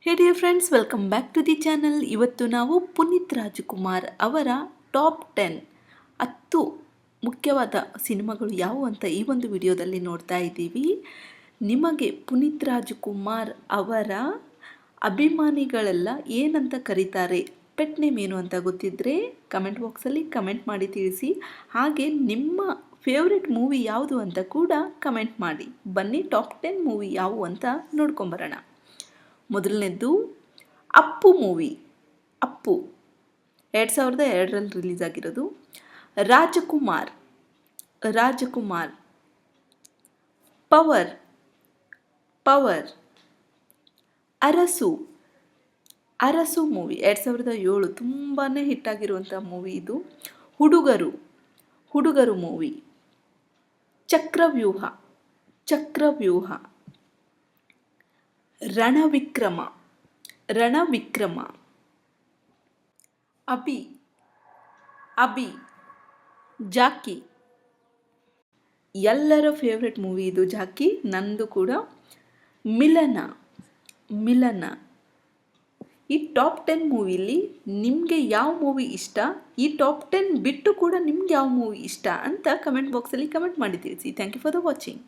Hey dear friends, welcome back to the channel. ಇವತ್ತು ನಾವು ಪುನೀತ್ ರಾಜ್ಕುಮಾರ್ ಅವರ ಟಾಪ್ 10 ಮುಖ್ಯವಾದ ಸಿನಿಮಾಗಳು ಯಾವುವು ಅಂತ ಈ ಒಂದು ವಿಡಿಯೋದಲ್ಲಿ ನೋಡ್ತಾ ಇದ್ದೀವಿ. ನಿಮಗೆ ಪುನೀತ್ ರಾಜ್ಕುಮಾರ್ ಅವರ ಅಭಿಮಾನಿಗಳೆಲ್ಲ ಏನಂತ ಕರೀತಾರೆ, ಪೆಟ್ ನೇಮ್ ಏನು ಅಂತ ಗೊತ್ತಿದ್ದರೆ ಕಮೆಂಟ್ ಬಾಕ್ಸಲ್ಲಿ ಕಮೆಂಟ್ ಮಾಡಿ ತಿಳಿಸಿ. ಹಾಗೆ ನಿಮ್ಮ ಫೇವ್ರೆಟ್ ಮೂವಿ ಯಾವುದು ಅಂತ ಕೂಡ ಕಮೆಂಟ್ ಮಾಡಿ. ಬನ್ನಿ ಟಾಪ್ 10 ಮೂವಿ ಯಾವುವು ಅಂತ ನೋಡ್ಕೊಂಬರೋಣ. ಮೊದಲನೇದ್ದು ಅಪ್ಪು ಮೂವಿ. ಅಪ್ಪು 2002ರಲ್ಲಿ ರಿಲೀಸ್ ಆಗಿರೋದು. ರಾಜಕುಮಾರ್, ಪವರ್, ಅರಸು ಮೂವಿ 2007 ತುಂಬಾ ಹಿಟ್ಟಾಗಿರುವಂಥ ಮೂವಿ ಇದು. ಹುಡುಗರು ಮೂವಿ. ಚಕ್ರವ್ಯೂಹ, ರಣವಿಕ್ರಮ, ಅಭಿ, ಜಾಕಿ. ಎಲ್ಲರ ಫೇವ್ರೆಟ್ ಮೂವಿ ಇದು ಜಾಕಿ, ನಂದು ಕೂಡ. ಮಿಲನ. ಈ ಟಾಪ್ 10 ಮೂವಿಲಿ ನಿಮಗೆ ಯಾವ ಮೂವಿ ಇಷ್ಟ, ಈ ಟಾಪ್ 10 ಬಿಟ್ಟು ಕೂಡ ನಿಮ್ಗೆ ಯಾವ ಮೂವಿ ಇಷ್ಟ ಅಂತ ಕಮೆಂಟ್ ಬಾಕ್ಸಲ್ಲಿ ಕಮೆಂಟ್ ಮಾಡಿ ತಿಳಿಸಿ. Thank you for the watching.